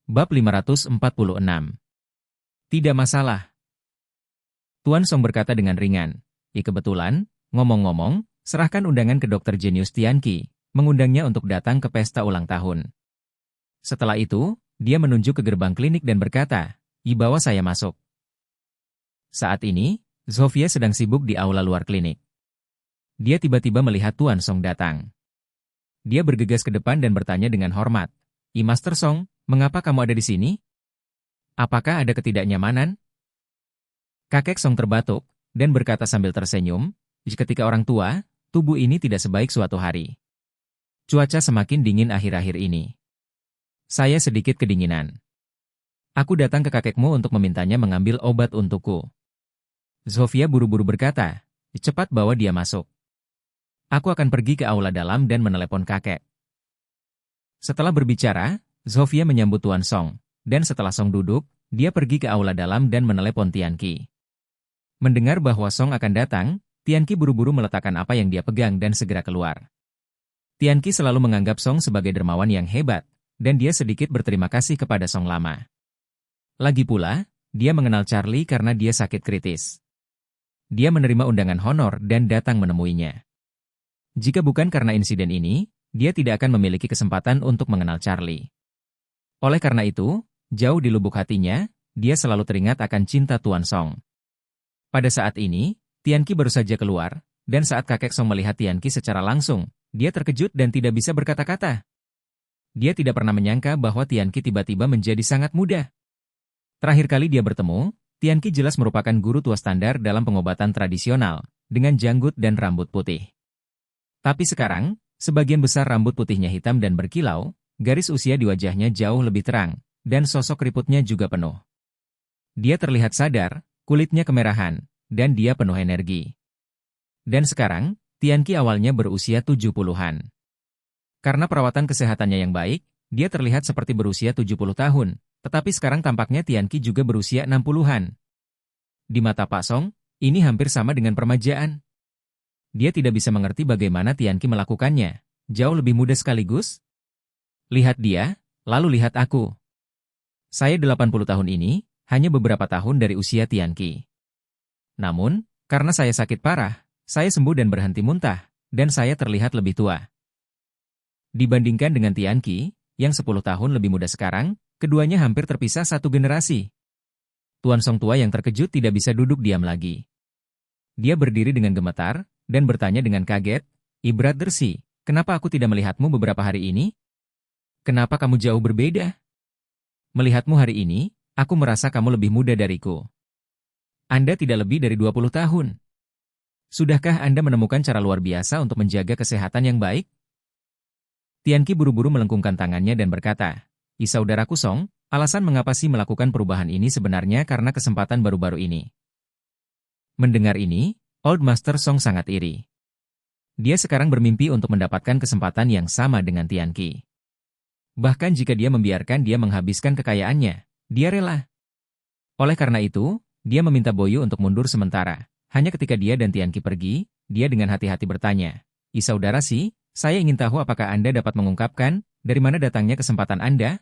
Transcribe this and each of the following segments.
Bab 546. Tidak masalah. Tuan Song berkata dengan ringan. Kebetulan, ngomong-ngomong, serahkan undangan ke Dr. Genius Tianqi, mengundangnya untuk datang ke pesta ulang tahun. Setelah itu, dia menunjuk ke gerbang klinik dan berkata, bawa saya masuk. Saat ini, Zofia sedang sibuk di aula luar klinik. Dia tiba-tiba melihat Tuan Song datang. Dia bergegas ke depan dan bertanya dengan hormat, Master Song, mengapa kamu ada di sini? Apakah ada ketidaknyamanan? Kakek Song terbatuk dan berkata sambil tersenyum, ketika orang tua, tubuh ini tidak sebaik suatu hari. Cuaca semakin dingin akhir-akhir ini. Saya sedikit kedinginan. Aku datang ke kakekmu untuk memintanya mengambil obat untukku. Zofia buru-buru berkata, cepat bawa dia masuk. Aku akan pergi ke aula dalam dan menelepon kakek. Setelah berbicara, Zofia menyambut Tuan Song, dan setelah Song duduk, dia pergi ke aula dalam dan menelepon Tianqi. Mendengar bahwa Song akan datang, Tianqi buru-buru meletakkan apa yang dia pegang dan segera keluar. Tianqi selalu menganggap Song sebagai dermawan yang hebat, dan dia sedikit berterima kasih kepada Song lama. Lagi pula, dia mengenal Charlie karena dia sakit kritis. Dia menerima undangan honor dan datang menemuinya. Jika bukan karena insiden ini, dia tidak akan memiliki kesempatan untuk mengenal Charlie. Oleh karena itu, jauh di lubuk hatinya, dia selalu teringat akan cinta Tuan Song. Pada saat ini, Tianqi baru saja keluar, dan saat kakek Song melihat Tianqi secara langsung, dia terkejut dan tidak bisa berkata-kata. Dia tidak pernah menyangka bahwa Tianqi tiba-tiba menjadi sangat muda. Terakhir kali dia bertemu, Tianqi jelas merupakan guru tua standar dalam pengobatan tradisional, dengan janggut dan rambut putih. Tapi sekarang, sebagian besar rambut putihnya hitam dan berkilau, garis usia di wajahnya jauh lebih terang, dan sosok keriputnya juga penuh. Dia terlihat sadar, kulitnya kemerahan, dan dia penuh energi. Dan sekarang, Tianqi awalnya berusia 70-an. Karena perawatan kesehatannya yang baik, dia terlihat seperti berusia 70 tahun, tetapi sekarang tampaknya Tianqi juga berusia 60-an. Di mata Pak Song, ini hampir sama dengan permajaan. Dia tidak bisa mengerti bagaimana Tianqi melakukannya, jauh lebih mudah sekaligus. Lihat dia, lalu lihat aku. Saya 80 tahun ini, hanya beberapa tahun dari usia Tianqi. Namun, karena saya sakit parah, saya sembuh dan berhenti muntah, dan saya terlihat lebih tua. Dibandingkan dengan Tianqi, yang 10 tahun lebih muda sekarang, keduanya hampir terpisah satu generasi. Tuan Song tua yang terkejut tidak bisa duduk diam lagi. Dia berdiri dengan gemetar, dan bertanya dengan kaget, Brother Si, kenapa aku tidak melihatmu beberapa hari ini? Kenapa kamu jauh berbeda? Melihatmu hari ini, aku merasa kamu lebih muda dariku. Anda tidak lebih dari 20 tahun. Sudahkah Anda menemukan cara luar biasa untuk menjaga kesehatan yang baik? Tianqi buru-buru melengkungkan tangannya dan berkata, saudaraku Song, alasan mengapa Si melakukan perubahan ini sebenarnya karena kesempatan baru-baru ini. Mendengar ini, Old Master Song sangat iri. Dia sekarang bermimpi untuk mendapatkan kesempatan yang sama dengan Tianqi. Bahkan jika dia membiarkan dia menghabiskan kekayaannya, dia rela. Oleh karena itu, dia meminta Boyu untuk mundur sementara. Hanya ketika dia dan Tianqi pergi, dia dengan hati-hati bertanya, saudara Si, saya ingin tahu apakah Anda dapat mengungkapkan dari mana datangnya kesempatan Anda?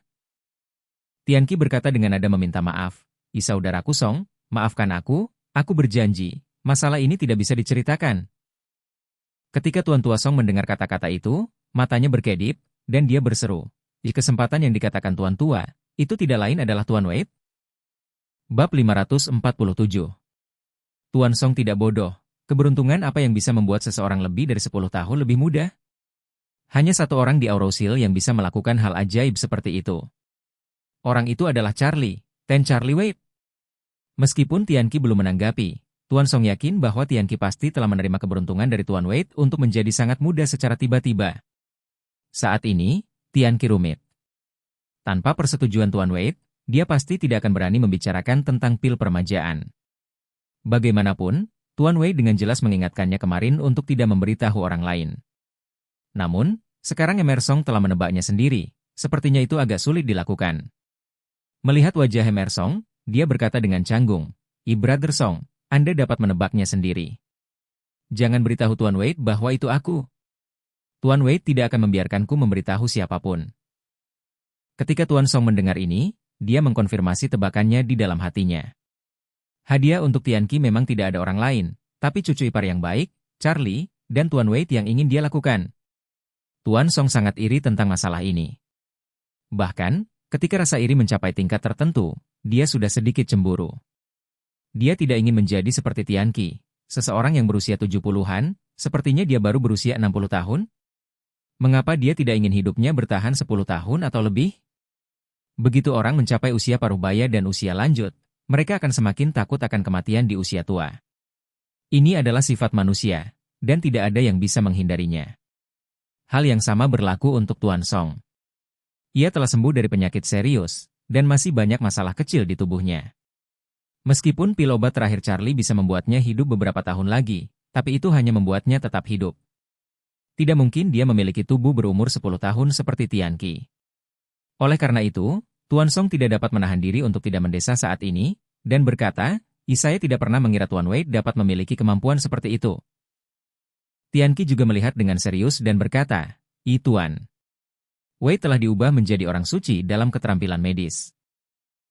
Tianqi berkata dengan nada meminta maaf, saudaraku Song, maafkan aku berjanji, masalah ini tidak bisa diceritakan. Ketika Tuan Tua Song mendengar kata-kata itu, matanya berkedip, dan dia berseru, kesempatan yang dikatakan Tuan Tua, itu tidak lain adalah Tuan Wei? Bab 547. Tuan Song tidak bodoh. Keberuntungan apa yang bisa membuat seseorang lebih dari 10 tahun lebih muda? Hanya satu orang di Aurosil yang bisa melakukan hal ajaib seperti itu. Orang itu adalah Charlie Wei. Meskipun Tianqi belum menanggapi, Tuan Song yakin bahwa Tianqi pasti telah menerima keberuntungan dari Tuan Wei untuk menjadi sangat muda secara tiba-tiba. Saat ini, Tianqi rumit. Tanpa persetujuan Tuan Wei, dia pasti tidak akan berani membicarakan tentang pil permajaan. Bagaimanapun, Tuan Wei dengan jelas mengingatkannya kemarin untuk tidak memberitahu orang lain. Namun, sekarang Emersong telah menebaknya sendiri, sepertinya itu agak sulit dilakukan. Melihat wajah Emersong, dia berkata dengan canggung, Brother Song, Anda dapat menebaknya sendiri. Jangan beritahu Tuan Wei bahwa itu aku. Tuan Wei tidak akan membiarkanku memberitahu siapapun. Ketika Tuan Song mendengar ini, dia mengkonfirmasi tebakannya di dalam hatinya. Hadiah untuk Tianqi memang tidak ada orang lain, tapi cucu ipar yang baik, Charlie, dan Tuan Wei yang ingin dia lakukan. Tuan Song sangat iri tentang masalah ini. Bahkan, ketika rasa iri mencapai tingkat tertentu, dia sudah sedikit cemburu. Dia tidak ingin menjadi seperti Tianqi, seseorang yang berusia 70-an, sepertinya dia baru berusia 60 tahun. Mengapa dia tidak ingin hidupnya bertahan 10 tahun atau lebih? Begitu orang mencapai usia paruh baya dan usia lanjut, mereka akan semakin takut akan kematian di usia tua. Ini adalah sifat manusia, dan tidak ada yang bisa menghindarinya. Hal yang sama berlaku untuk Tuan Song. Ia telah sembuh dari penyakit serius, dan masih banyak masalah kecil di tubuhnya. Meskipun pil obat terakhir Charlie bisa membuatnya hidup beberapa tahun lagi, tapi itu hanya membuatnya tetap hidup. Tidak mungkin dia memiliki tubuh berumur 10 tahun seperti Tianqi. Oleh karena itu, Tuan Song tidak dapat menahan diri untuk tidak mendesah saat ini, dan berkata, saya tidak pernah mengira Tuan Wei dapat memiliki kemampuan seperti itu. Tianqi juga melihat dengan serius dan berkata, Tuan. Wei telah diubah menjadi orang suci dalam keterampilan medis.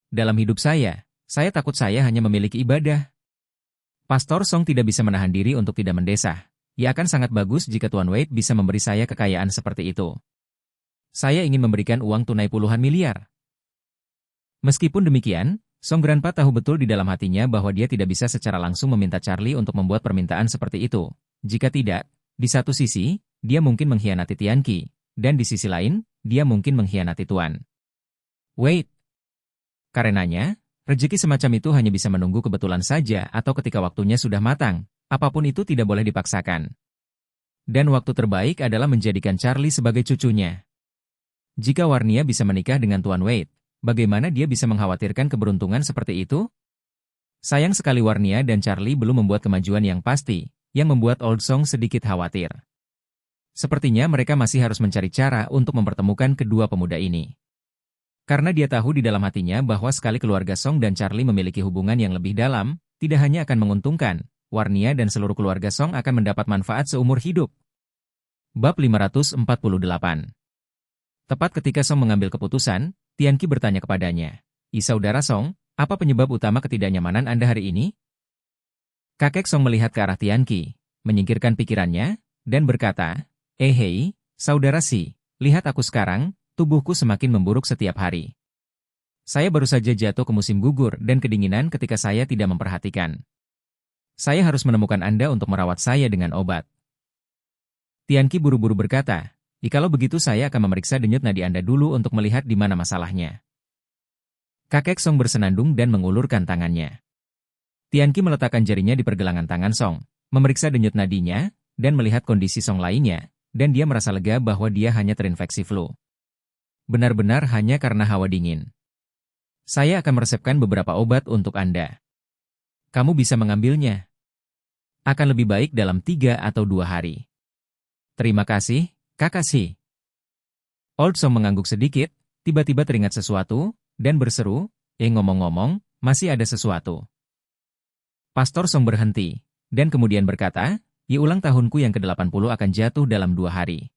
Dalam hidup saya takut saya hanya memiliki ibadah. Pastor Song tidak bisa menahan diri untuk tidak mendesah. Ya akan sangat bagus jika Tuan Wei bisa memberi saya kekayaan seperti itu. Saya ingin memberikan uang tunai puluhan miliar. Meskipun demikian, Song Grandpa tahu betul di dalam hatinya bahwa dia tidak bisa secara langsung meminta Charlie untuk membuat permintaan seperti itu. Jika tidak, di satu sisi, dia mungkin mengkhianati Tianqi, dan di sisi lain, dia mungkin mengkhianati Tuan Wei. Karenanya, rezeki semacam itu hanya bisa menunggu kebetulan saja atau ketika waktunya sudah matang, apapun itu tidak boleh dipaksakan. Dan waktu terbaik adalah menjadikan Charlie sebagai cucunya. Jika Warnia bisa menikah dengan Tuan Wei, bagaimana dia bisa mengkhawatirkan keberuntungan seperti itu? Sayang sekali Warnia dan Charlie belum membuat kemajuan yang pasti, yang membuat Old Song sedikit khawatir. Sepertinya mereka masih harus mencari cara untuk mempertemukan kedua pemuda ini. Karena dia tahu di dalam hatinya bahwa sekali keluarga Song dan Charlie memiliki hubungan yang lebih dalam, tidak hanya akan menguntungkan, Warnia dan seluruh keluarga Song akan mendapat manfaat seumur hidup. Bab 548. Tepat ketika Song mengambil keputusan, Tianqi bertanya kepadanya, Saudara Song, apa penyebab utama ketidaknyamanan Anda hari ini? Kakek Song melihat ke arah Tianqi, menyingkirkan pikirannya, dan berkata, hei, saudara Si, lihat aku sekarang, tubuhku semakin memburuk setiap hari. Saya baru saja jatuh ke musim gugur dan kedinginan ketika saya tidak memperhatikan. Saya harus menemukan Anda untuk merawat saya dengan obat. Tianqi buru-buru berkata, kalau begitu saya akan memeriksa denyut nadi Anda dulu untuk melihat di mana masalahnya. Kakek Song bersenandung dan mengulurkan tangannya. Tianqi meletakkan jarinya di pergelangan tangan Song, memeriksa denyut nadinya, dan melihat kondisi Song lainnya, dan dia merasa lega bahwa dia hanya terinfeksi flu. Benar-benar hanya karena hawa dingin. Saya akan meresepkan beberapa obat untuk Anda. Kamu bisa mengambilnya. Akan lebih baik dalam 3 atau 2 hari. Terima kasih, Kakak Si. Old Song mengangguk sedikit, tiba-tiba teringat sesuatu, dan berseru, ngomong-ngomong, masih ada sesuatu. Pastor Song berhenti, dan kemudian berkata, ulang tahunku yang ke-80 akan jatuh dalam 2 hari.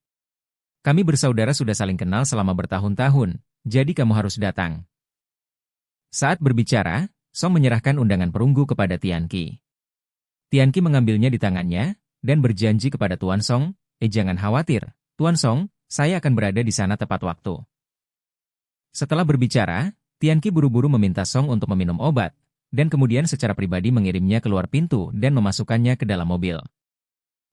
Kami bersaudara sudah saling kenal selama bertahun-tahun, jadi kamu harus datang. Saat berbicara, Song menyerahkan undangan perunggu kepada Tianqi. Tianqi mengambilnya di tangannya, dan berjanji kepada Tuan Song, jangan khawatir, Tuan Song, saya akan berada di sana tepat waktu. Setelah berbicara, Tianqi buru-buru meminta Song untuk meminum obat, dan kemudian secara pribadi mengirimnya keluar pintu dan memasukkannya ke dalam mobil.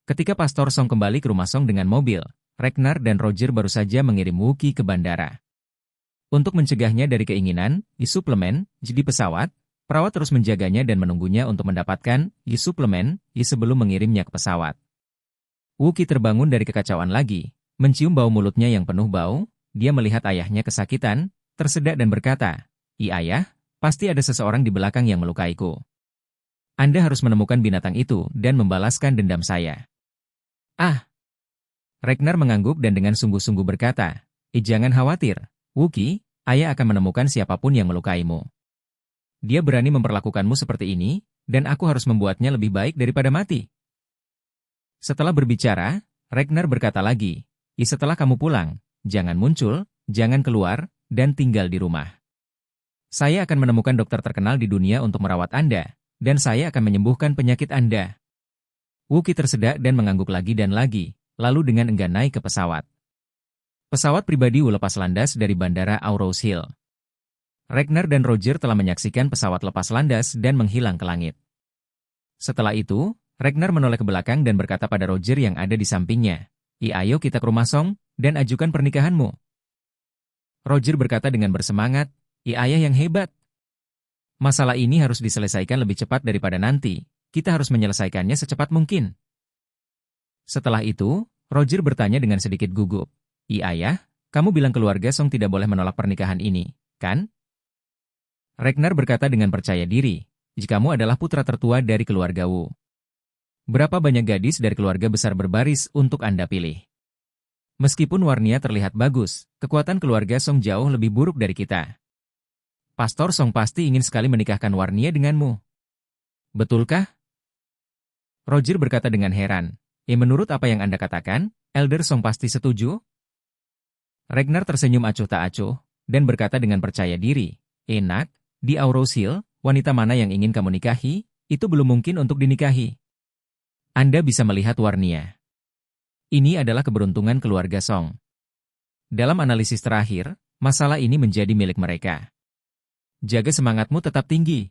Ketika Pastor Song kembali ke rumah Song dengan mobil, Ragnar dan Roger baru saja mengirim Wookie ke bandara. Untuk mencegahnya dari keinginan, suplemen, di pesawat, perawat terus menjaganya dan menunggunya untuk mendapatkan suplemen sebelum mengirimnya ke pesawat. Wookie terbangun dari kekacauan lagi, mencium bau mulutnya yang penuh bau, dia melihat ayahnya kesakitan, tersedak dan berkata, Ayah, pasti ada seseorang di belakang yang melukaiku. Anda harus menemukan binatang itu dan membalaskan dendam saya. Ragnar mengangguk dan dengan sungguh-sungguh berkata, jangan khawatir, Wookie, ayah akan menemukan siapapun yang melukaimu. Dia berani memperlakukanmu seperti ini, dan aku harus membuatnya lebih baik daripada mati. Setelah berbicara, Ragnar berkata lagi, setelah kamu pulang, jangan muncul, jangan keluar, dan tinggal di rumah. Saya akan menemukan dokter terkenal di dunia untuk merawat Anda, dan saya akan menyembuhkan penyakit Anda. Wookie tersedak dan mengangguk lagi dan lagi, lalu dengan enggan naik ke pesawat. Pesawat pribadi Wu lepas landas dari bandara Aurous Hill. Ragnar dan Roger telah menyaksikan pesawat lepas landas dan menghilang ke langit. Setelah itu, Ragnar menoleh ke belakang dan berkata pada Roger yang ada di sampingnya, ayo kita ke rumah Song, dan ajukan pernikahanmu." Roger berkata dengan bersemangat, ayah yang hebat. Masalah ini harus diselesaikan lebih cepat daripada nanti, kita harus menyelesaikannya secepat mungkin. Setelah itu, Roger bertanya dengan sedikit gugup, ayah, kamu bilang keluarga Song tidak boleh menolak pernikahan ini, kan? Ragnar berkata dengan percaya diri, kamu adalah putra tertua dari keluarga Wu. Berapa banyak gadis dari keluarga besar berbaris untuk Anda pilih? Meskipun warnanya terlihat bagus, kekuatan keluarga Song jauh lebih buruk dari kita. Pastor Song pasti ingin sekali menikahkan Warnia denganmu. Betulkah? Roger berkata dengan heran. Menurut apa yang Anda katakan, Elder Song pasti setuju? Ragnar tersenyum acuh tak acuh, dan berkata dengan percaya diri. Enak, di Aurous Hill, wanita mana yang ingin kamu nikahi, itu belum mungkin untuk dinikahi. Anda bisa melihat Warnia. Ini adalah keberuntungan keluarga Song. Dalam analisis terakhir, masalah ini menjadi milik mereka. Jaga semangatmu tetap tinggi.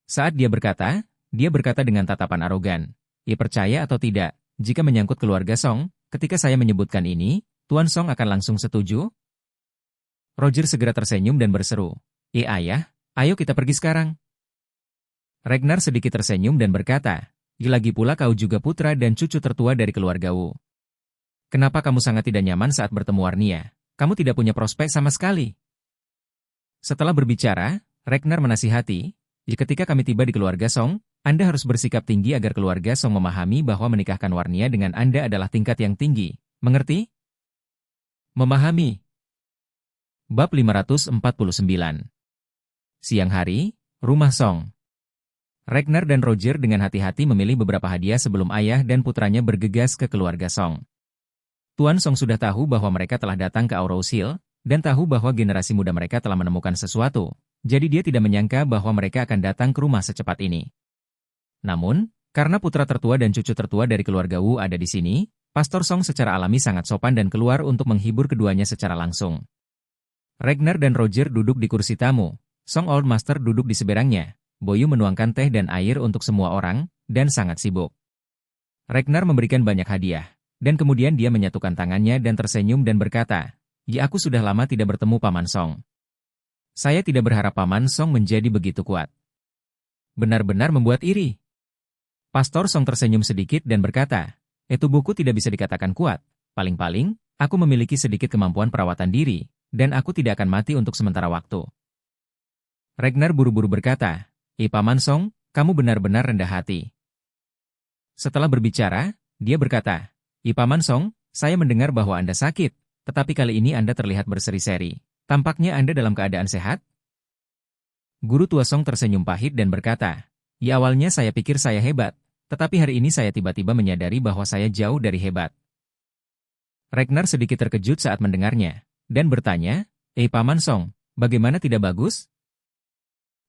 Saat dia berkata dengan tatapan arogan. Percaya atau tidak, jika menyangkut keluarga Song, ketika saya menyebutkan ini, Tuan Song akan langsung setuju? Roger segera tersenyum dan berseru. Ayah, ayo kita pergi sekarang. Ragnar sedikit tersenyum dan berkata, lagi pula kau juga putra dan cucu tertua dari keluarga Wu. Kenapa kamu sangat tidak nyaman saat bertemu Warnia? Kamu tidak punya prospek sama sekali. Setelah berbicara, Ragnar menasihati, ketika kami tiba di keluarga Song, Anda harus bersikap tinggi agar keluarga Song memahami bahwa menikahkan Warnia dengan Anda adalah tingkat yang tinggi. Mengerti? Memahami. Bab 549. Siang hari, rumah Song. Ragnar dan Roger dengan hati-hati memilih beberapa hadiah sebelum ayah dan putranya bergegas ke keluarga Song. Tuan Song sudah tahu bahwa mereka telah datang ke Aurous Hill, dan tahu bahwa generasi muda mereka telah menemukan sesuatu, jadi dia tidak menyangka bahwa mereka akan datang ke rumah secepat ini. Namun, karena putra tertua dan cucu tertua dari keluarga Wu ada di sini, Pastor Song secara alami sangat sopan dan keluar untuk menghibur keduanya secara langsung. Ragnar dan Roger duduk di kursi tamu, Song Old Master duduk di seberangnya, Boyu menuangkan teh dan air untuk semua orang, dan sangat sibuk. Ragnar memberikan banyak hadiah, dan kemudian dia menyatukan tangannya dan tersenyum dan berkata, aku sudah lama tidak bertemu Paman Song. Saya tidak berharap Paman Song menjadi begitu kuat. Benar-benar membuat iri. Pastor Song tersenyum sedikit dan berkata, tubuhku tidak bisa dikatakan kuat, paling-paling, aku memiliki sedikit kemampuan perawatan diri, dan aku tidak akan mati untuk sementara waktu. Ragnar buru-buru berkata, Paman Song, kamu benar-benar rendah hati. Setelah berbicara, dia berkata, Paman Song, saya mendengar bahwa Anda sakit. Tetapi kali ini Anda terlihat berseri-seri. Tampaknya Anda dalam keadaan sehat? Guru tua Song tersenyum pahit dan berkata, awalnya saya pikir saya hebat, tetapi hari ini saya tiba-tiba menyadari bahwa saya jauh dari hebat. Ragnar sedikit terkejut saat mendengarnya, dan bertanya, Paman Song, bagaimana tidak bagus?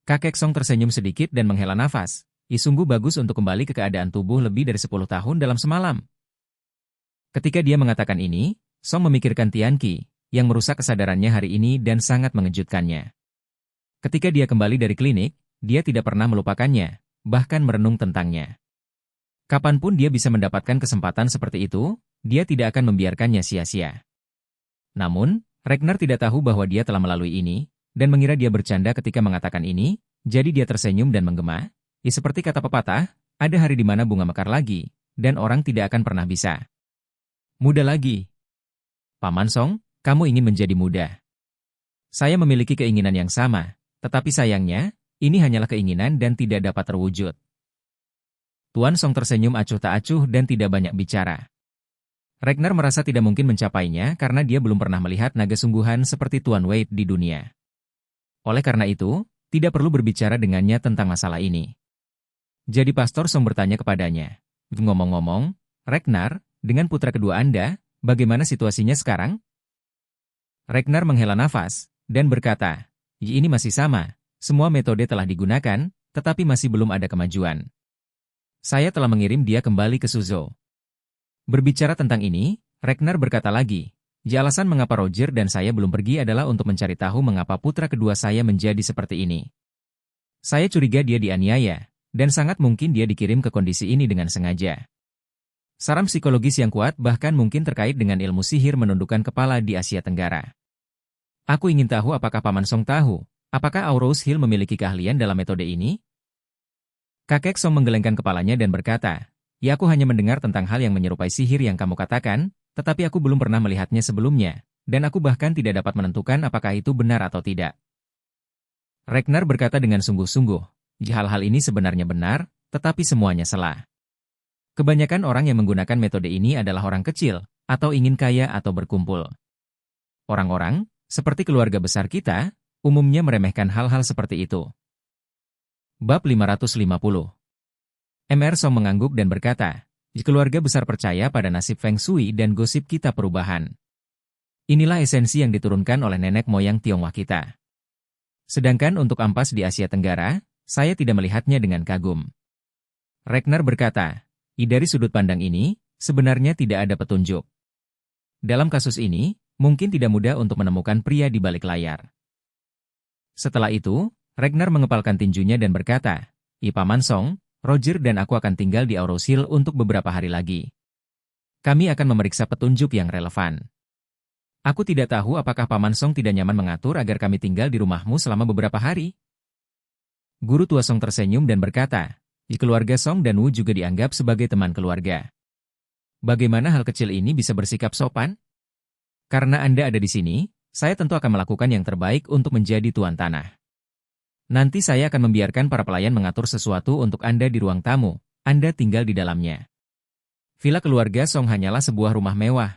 Kakek Song tersenyum sedikit dan menghela nafas. Sungguh bagus untuk kembali ke keadaan tubuh lebih dari 10 tahun dalam semalam. Ketika dia mengatakan ini, Song memikirkan Tianqi, yang merusak kesadarannya hari ini dan sangat mengejutkannya. Ketika dia kembali dari klinik, dia tidak pernah melupakannya, bahkan merenung tentangnya. Kapanpun dia bisa mendapatkan kesempatan seperti itu, dia tidak akan membiarkannya sia-sia. Namun, Ragnar tidak tahu bahwa dia telah melalui ini, dan mengira dia bercanda ketika mengatakan ini, jadi dia tersenyum dan menggema. Seperti kata pepatah, ada hari di mana bunga mekar lagi, dan orang tidak akan pernah bisa muda lagi. Paman Song, kamu ingin menjadi muda. Saya memiliki keinginan yang sama, tetapi sayangnya, ini hanyalah keinginan dan tidak dapat terwujud. Tuan Song tersenyum acuh tak acuh dan tidak banyak bicara. Ragnar merasa tidak mungkin mencapainya karena dia belum pernah melihat naga sungguhan seperti Tuan Wade di dunia. Oleh karena itu, tidak perlu berbicara dengannya tentang masalah ini. Jadi Pastor Song bertanya kepadanya, ngomong-ngomong, Ragnar, dengan putra kedua Anda, bagaimana situasinya sekarang? Ragnar menghela nafas, dan berkata, ini masih sama, semua metode telah digunakan, tetapi masih belum ada kemajuan. Saya telah mengirim dia kembali ke Suzhou. Berbicara tentang ini, Ragnar berkata lagi, alasan mengapa Roger dan saya belum pergi adalah untuk mencari tahu mengapa putra kedua saya menjadi seperti ini. Saya curiga dia dianiaya, dan sangat mungkin dia dikirim ke kondisi ini dengan sengaja. Saran psikologis yang kuat bahkan mungkin terkait dengan ilmu sihir menundukkan kepala di Asia Tenggara. Aku ingin tahu apakah Paman Song tahu, apakah Aurous Hill memiliki keahlian dalam metode ini? Kakek Song menggelengkan kepalanya dan berkata, ya aku hanya mendengar tentang hal yang menyerupai sihir yang kamu katakan, tetapi aku belum pernah melihatnya sebelumnya, dan aku bahkan tidak dapat menentukan apakah itu benar atau tidak. Ragnar berkata dengan sungguh-sungguh, hal-hal ini sebenarnya benar, tetapi semuanya salah. Kebanyakan orang yang menggunakan metode ini adalah orang kecil, atau ingin kaya atau berkumpul. Orang-orang, seperti keluarga besar kita, umumnya meremehkan hal-hal seperti itu. Bab 550. Mr. Song mengangguk dan berkata, keluarga besar percaya pada nasib Feng Shui dan gosip kita perubahan. Inilah esensi yang diturunkan oleh nenek moyang Tionghoa kita. Sedangkan untuk ampas di Asia Tenggara, saya tidak melihatnya dengan kagum. Ragnar berkata, dari sudut pandang ini, sebenarnya tidak ada petunjuk. Dalam kasus ini, mungkin tidak mudah untuk menemukan pria di balik layar. Setelah itu, Ragnar mengepalkan tinjunya dan berkata, Paman Song, Roger dan aku akan tinggal di Aurous Hill untuk beberapa hari lagi. Kami akan memeriksa petunjuk yang relevan. Aku tidak tahu apakah Paman Song tidak nyaman mengatur agar kami tinggal di rumahmu selama beberapa hari. Guru tua Song tersenyum dan berkata, keluarga Song dan Wu juga dianggap sebagai teman keluarga. Bagaimana hal kecil ini bisa bersikap sopan? Karena Anda ada di sini, saya tentu akan melakukan yang terbaik untuk menjadi tuan tanah. Nanti saya akan membiarkan para pelayan mengatur sesuatu untuk Anda di ruang tamu, Anda tinggal di dalamnya. Villa keluarga Song hanyalah sebuah rumah mewah.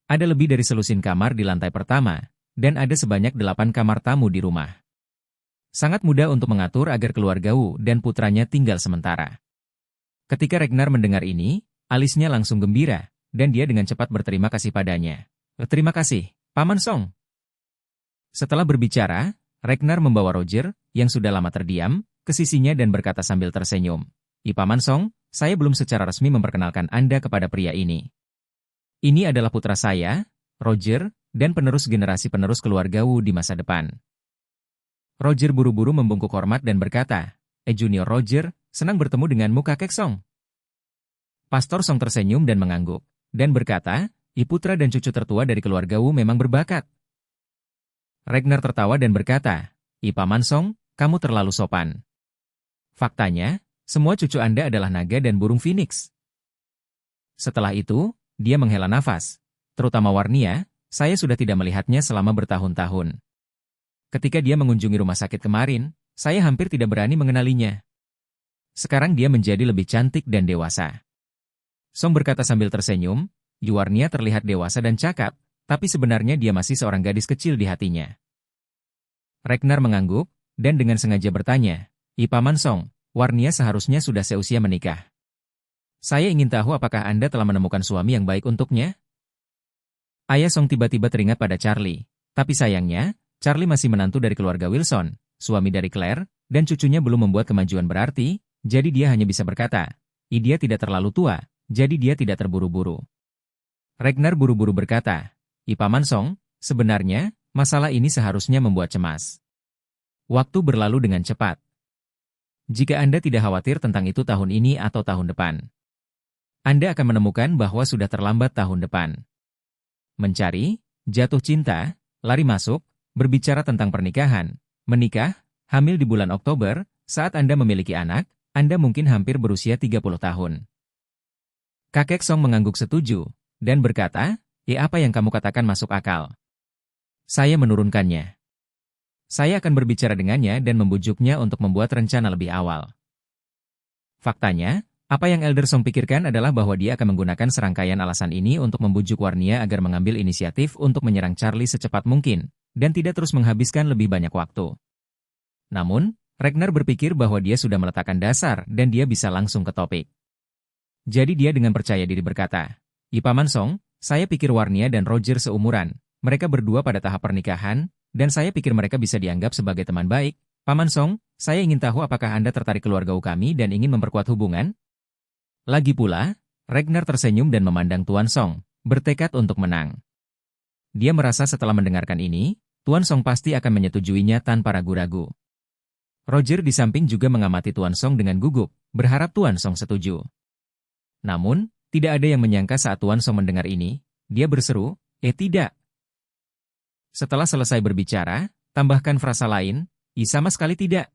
Ada lebih dari selusin kamar di lantai pertama, dan ada sebanyak 8 kamar tamu di rumah. Sangat mudah untuk mengatur agar keluarga Wu dan putranya tinggal sementara. Ketika Ragnar mendengar ini, alisnya langsung gembira, dan dia dengan cepat berterima kasih padanya. Terima kasih, Paman Song. Setelah berbicara, Ragnar membawa Roger, yang sudah lama terdiam, ke sisinya dan berkata sambil tersenyum. Paman Song, saya belum secara resmi memperkenalkan Anda kepada pria ini. Ini adalah putra saya, Roger, dan penerus generasi penerus keluarga Wu di masa depan. Roger buru-buru membungkuk hormat dan berkata, Junior Roger, senang bertemu denganmu kakek Song. Pastor Song tersenyum dan mengangguk, dan berkata, putra dan cucu tertua dari keluarga Wu memang berbakat. Ragnar tertawa dan berkata, Paman Song, kamu terlalu sopan. Faktanya, semua cucu Anda adalah naga dan burung phoenix. Setelah itu, dia menghela nafas. Terutama Warnia, saya sudah tidak melihatnya selama bertahun-tahun. Ketika dia mengunjungi rumah sakit kemarin, saya hampir tidak berani mengenalinya. Sekarang dia menjadi lebih cantik dan dewasa. Song berkata sambil tersenyum, Warnia terlihat dewasa dan cakap, tapi sebenarnya dia masih seorang gadis kecil di hatinya. Ragnar mengangguk, dan dengan sengaja bertanya, Paman Song, Warnia seharusnya sudah seusia menikah. Saya ingin tahu apakah Anda telah menemukan suami yang baik untuknya? Ayah Song tiba-tiba teringat pada Charlie, tapi sayangnya, Charlie masih menantu dari keluarga Wilson, suami dari Claire, dan cucunya belum membuat kemajuan berarti, jadi dia hanya bisa berkata, dia tidak terlalu tua, jadi dia tidak terburu-buru. Ragnar buru-buru berkata, Paman Song, sebenarnya, masalah ini seharusnya membuat cemas. Waktu berlalu dengan cepat. Jika Anda tidak khawatir tentang itu tahun ini atau tahun depan, Anda akan menemukan bahwa sudah terlambat tahun depan. Mencari, jatuh cinta, lari masuk, berbicara tentang pernikahan, menikah, hamil di bulan Oktober, saat Anda memiliki anak, Anda mungkin hampir berusia 30 tahun. Kakek Song mengangguk setuju, dan berkata, apa yang kamu katakan masuk akal. Saya menurunkannya. Saya akan berbicara dengannya dan membujuknya untuk membuat rencana lebih awal. Faktanya, apa yang Elder Song pikirkan adalah bahwa dia akan menggunakan serangkaian alasan ini untuk membujuk Warnia agar mengambil inisiatif untuk menyerang Charlie secepat mungkin, dan tidak terus menghabiskan lebih banyak waktu. Namun, Ragnar berpikir bahwa dia sudah meletakkan dasar dan dia bisa langsung ke topik. Jadi dia dengan percaya diri berkata, Paman Song, saya pikir Warnia dan Roger seumuran, Mereka berdua pada tahap pernikahan, dan saya pikir mereka bisa dianggap sebagai teman baik. Paman Song, saya ingin tahu apakah Anda tertarik keluarga kami dan ingin memperkuat hubungan? Lagi pula, Ragnar tersenyum dan memandang Tuan Song, bertekad untuk menang. Dia merasa setelah mendengarkan ini, Tuan Song pasti akan menyetujuinya tanpa ragu-ragu. Roger di samping juga mengamati Tuan Song dengan gugup, berharap Tuan Song setuju. Namun, tidak ada yang menyangka saat Tuan Song mendengar ini, dia berseru, tidak. Setelah selesai berbicara, tambahkan frasa lain, sama sekali tidak.